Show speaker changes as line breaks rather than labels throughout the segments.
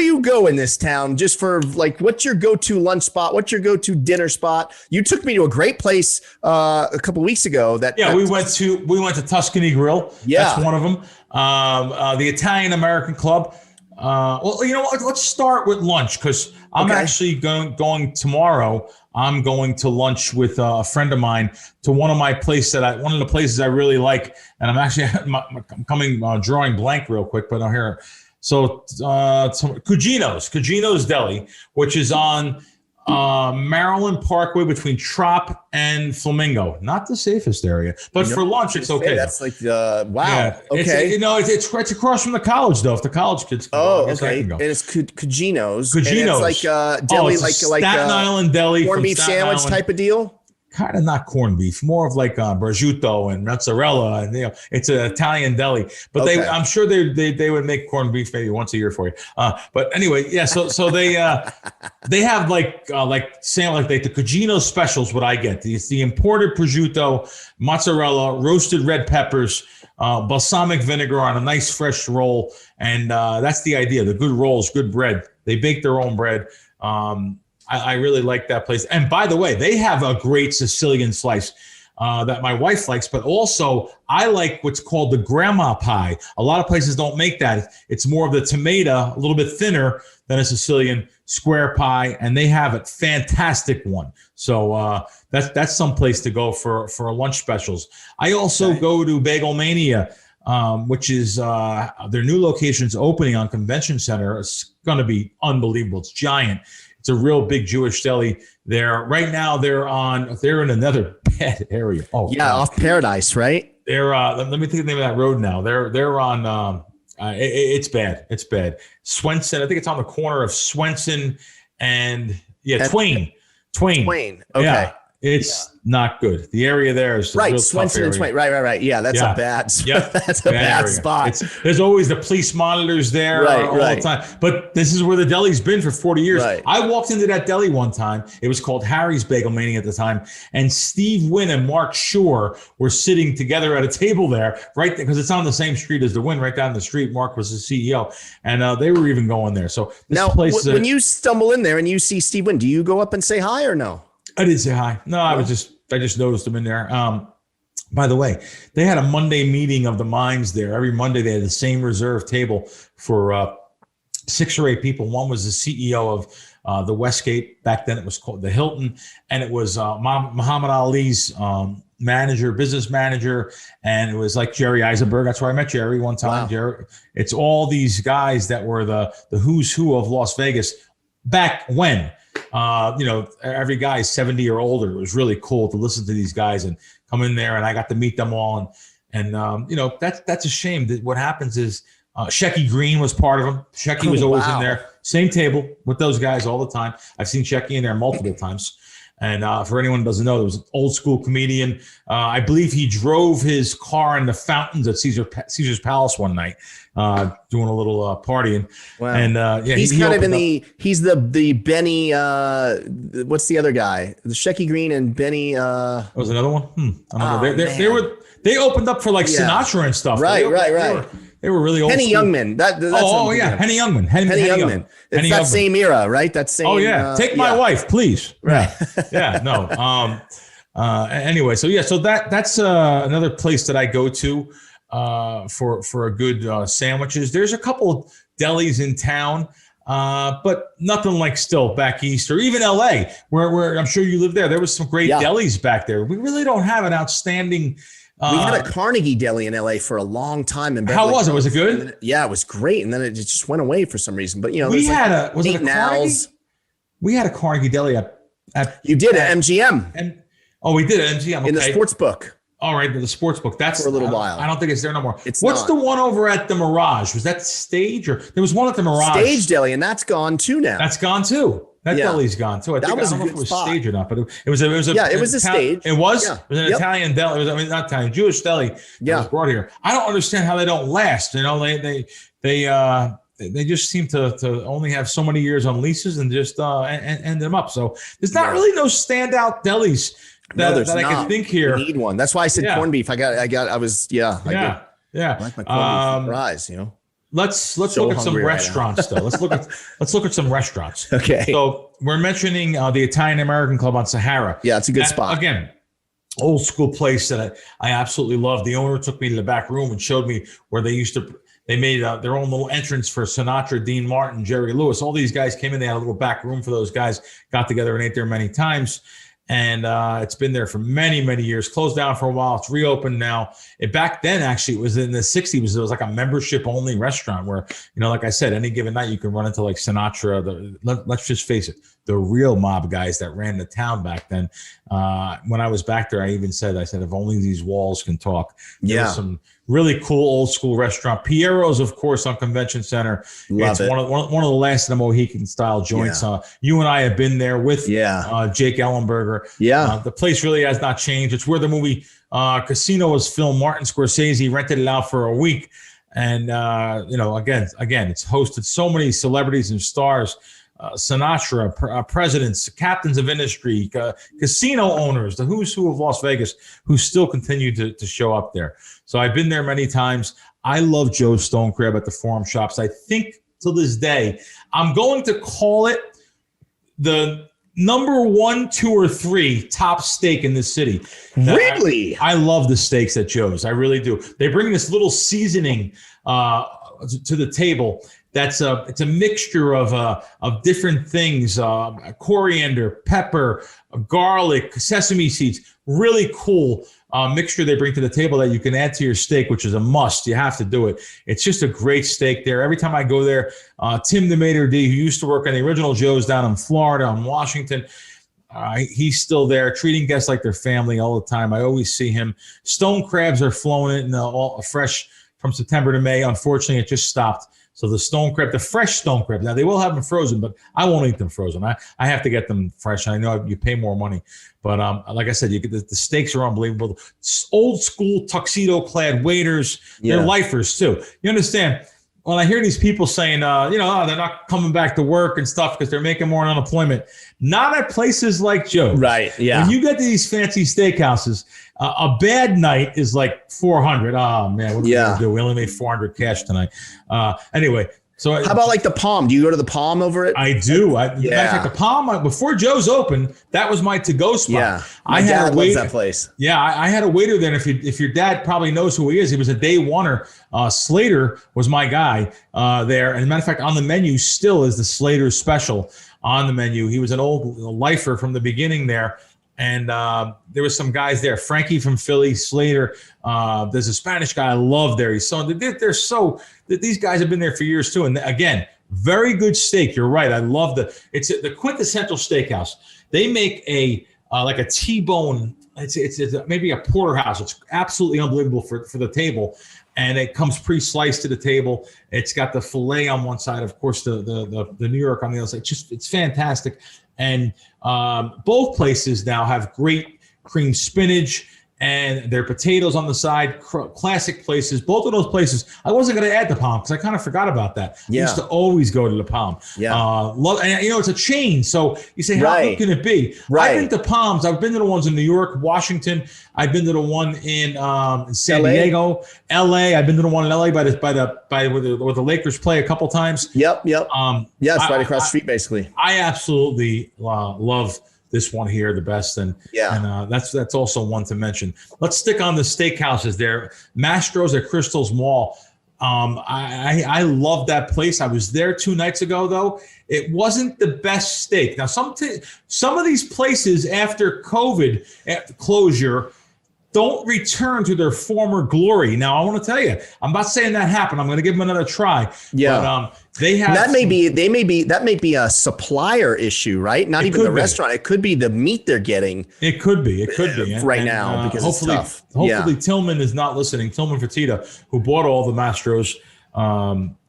do you go in this town just for like, what's your go-to lunch spot? What's your go-to dinner spot? You took me to a great place a couple weeks ago.
We went to Tuscany Grill.
Yeah.
That's one of them. The Italian American Club. Well, you know what? Let's start with lunch because I'm actually going tomorrow. I'm going to lunch with a friend of mine to one of the places I really like, and I'm actually I'm drawing blank real quick, but I'll hear it. So Cagino's Deli, which is on Maryland Parkway between Trop and Flamingo. Not the safest area, but for lunch it's okay.
That's like wow. Yeah.
Okay. It's right across from the college though. If the college kids can go,
okay. And it's Cagino's.
Cagino's.
And it's like deli,
it's like Staten Island deli,
corned beef sandwich Island type of deal.
Kind of not corned beef, more of like prosciutto and mozzarella, and it's an Italian deli. But I'm sure they would make corned beef maybe once a year for you. But anyway, yeah. So they have like the Cagino specials. What I get, it's the imported prosciutto, mozzarella, roasted red peppers, balsamic vinegar on a nice fresh roll, and that's the idea. The good rolls, good bread. They bake their own bread. I really like that place. And by the way, they have a great Sicilian slice that my wife likes, but also I like what's called the grandma pie. A lot of places don't make that. It's more of the tomato, a little bit thinner than a Sicilian square pie, and they have a fantastic one. So that's some place to go for lunch specials. I also go to Bagel Mania, which is their new location's opening on Convention Center. It's going to be unbelievable. It's giant. It's a real big Jewish deli there. Right now, they're in another bad area. Oh,
yeah, off Paradise, right?
They're let me think of the name of that road now. They're on. It's bad. It's bad. Swenson. I think it's on the corner of Swenson and Twain.
Okay.
Yeah. It's not good. The area there is
right. Swenson and Twain. Right. Yeah, that's a bad. That's a bad spot.
There's always the police monitors there all the time. But this is where the deli's been for 40 years.
Right.
I walked into that deli one time. It was called Harry's Bagel Mania at the time, and Steve Wynn and Mark Shore were sitting together at a table there, right there, because it's on the same street as the Wynn, right down the street. Mark was the CEO, and they were even going there. So this place.
When you stumble in there and you see Steve Wynn, do you go up and say hi or no?
I didn't say hi. No, I just noticed them in there. By the way, they had a Monday meeting of the minds there. Every Monday they had the same reserved table for 6 or 8 people. One was the CEO of the Westgate. Back then it was called the Hilton. And it was Muhammad Ali's business manager. And it was like Jerry Eisenberg. That's where I met Jerry one time. Wow. Jerry. It's all these guys that were the who's who of Las Vegas back when. Every guy is 70 or older. It was really cool to listen to these guys and come in there, and I got to meet them all. And that's a shame. That what happens is Shecky Green was part of them. Shecky was always in there, same table with those guys all the time. I've seen Shecky in there multiple times. And for anyone who doesn't know, there was an old school comedian. I believe he drove his car in the fountains at Caesar's Palace one night, doing a little partying.
Wow.
And
he's kind of he's the Benny. What's the other guy? The Shecky Green and Benny.
Was another one? I don't know. They opened up for like Sinatra and stuff.
Right.
They were really old.
Henny Youngman.
Henny Youngman. Henny Youngman.
It's that same era, right? That same.
Oh yeah. Take my wife, please.
Right.
Yeah. No. Anyway, so that's another place that I go to for a good sandwiches. There's a couple delis in town, but nothing like still back east or even LA, where I'm sure you live there. There was some great delis back there. We really don't have an outstanding.
We had a Carnegie Deli in LA for a long time.
How was it? Was it good?
Yeah, it was great. And then it just went away for some reason. But
we had was it a Carnegie? We had a Carnegie Deli at
you did at MGM.
And we did at MGM. Okay.
In the sports book.
All right, the sports book. That's
for a little while.
I don't think it's there no more. What's the one over at the Mirage? Was that Stage or there was one at the Mirage?
Stage Deli, and that's gone too now.
That's gone too. That deli's gone too. I don't know if it was Stage or not, but it was a
Stage.
It was. Yeah. It was an Italian deli. It was, not Italian, Jewish deli. That was brought here. I don't understand how they don't last. They just seem to only have so many years on leases and just end them up. So there's not really no standout delis that I can think here.
You need one. That's why I said corned beef. I like my corned beef fries,
let's look at some restaurants though. Let's look at some restaurants.
Okay.
So we're mentioning the Italian American Club on Sahara.
Yeah, it's a good spot.
Again, old school place that I absolutely love. The owner took me to the back room and showed me where they made their own little entrance for Sinatra, Dean Martin, Jerry Lewis. All these guys came in. They had a little back room for those guys. Got together and ate there many times. And it's been there for many, many years. Closed down for a while. It's reopened now. Back then, actually, it was in the 60s. It was like a membership-only restaurant where, like I said, any given night you can run into like Sinatra. Let's just face it, the real mob guys that ran the town back then. When I was back there, I said, if only these walls can talk. There was some really cool old school restaurant. Piero's, of course, on Convention Center.
Love it.
One of the last of the Mohican style joints.
Yeah.
You and I have been there with Jake Ellenberger.
Yeah.
The place really has not changed. It's where the movie Casino was filmed. Martin Scorsese rented it out for a week. And, again, it's hosted so many celebrities and stars. Sinatra, presidents, captains of industry, casino owners, the who's who of Las Vegas, who still continue to show up there. So I've been there many times. I love Joe's Stone Crab at the Forum Shops. I think to this day, I'm going to call it the number 1, 2, or 3 top steak in this city.
Really?
I love the steaks at Joe's. I really do. They bring this little seasoning to the table. It's a mixture of different things, coriander, pepper, garlic, sesame seeds. Really cool mixture they bring to the table that you can add to your steak, which is a must. You have to do it. It's just a great steak there. Every time I go there, Tim the Mater D, who used to work on the original Joe's down in Florida, in Washington, he's still there, treating guests like their family all the time. I always see him. Stone crabs are flowing in all fresh from September to May. Unfortunately, it just stopped. So the stone crab, the fresh stone crab, now they will have them frozen, but I won't eat them frozen. I have to get them fresh. I know you pay more money, but like I said, you get the steaks are unbelievable. Old school tuxedo clad waiters, they're lifers too. You understand? When I hear these people saying, they're not coming back to work and stuff because they're making more in unemployment, not at places like Joe's.
Right. Yeah.
When you get to these fancy steakhouses, a bad night is like 400. Oh man, what are we gonna do? We only made 400 cash tonight. Anyway, so
how about like the Palm? Do you go to the Palm over it?
I do. Matter of fact, the Palm before Joe's opened, that was my to-go spot.
Yeah,
my dad
loves that place.
Yeah, I had a waiter there. And if your dad probably knows who he is, he was a day oneer. Slater was my guy there. And as a matter of fact, on the menu still is the Slater special on the menu. He was an old lifer from the beginning there. And there was some guys there, Frankie from Philly, Slater. There's a Spanish guy I love there. These guys have been there for years too. And again, very good steak. You're right. I love it's the quintessential steakhouse. They make like a T-bone. It's maybe a porterhouse. It's absolutely unbelievable for the table. And it comes pre-sliced to the table. It's got the filet on one side, of course, the New York on the other side. It's fantastic. And both places now have great cream spinach and their potatoes on the side, classic places. Both of those places, I wasn't going to add the Palm because I kind of forgot about that.
Yeah.
I used to always go to the Palm.
Yeah.
And it's a chain. So you say, how good can it be?
Right.
I've been to Palms. I've been to the ones in New York, Washington. I've been to the one in San Diego, LA. I've been to the one in LA where the Lakers play a couple times.
Yep. It's right across the street, basically.
I absolutely love this one here the best, and that's also one to mention. Let's stick on the steakhouses there. Mastro's at Crystal's Mall. I love that place. I was there 2 nights ago, though. It wasn't the best steak. Now, some of these places after COVID closure don't return to their former glory. Now, I want to tell you, I'm not saying that happened. I'm going to give them another try. Yeah, but, they have
that may be a supplier issue, right? Not even the restaurant. It could be the meat they're getting.
It could be
right now because
hopefully,
it's tough.
Hopefully, Tillman is not listening. Tillman Fertitta, who bought all the Mastro's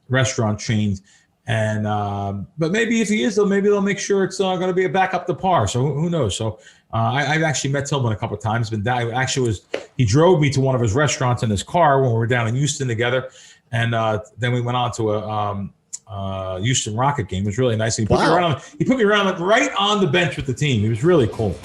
restaurant chains. And but maybe if he is, though, maybe they'll make sure it's going to be a back up to par. So who knows? So I've actually met Tillman a couple of times. He drove me to one of his restaurants in his car when we were down in Houston together, and then we went on to a Houston Rocket game. It was really nice. And he put me around right on the bench with the team. It was really cool.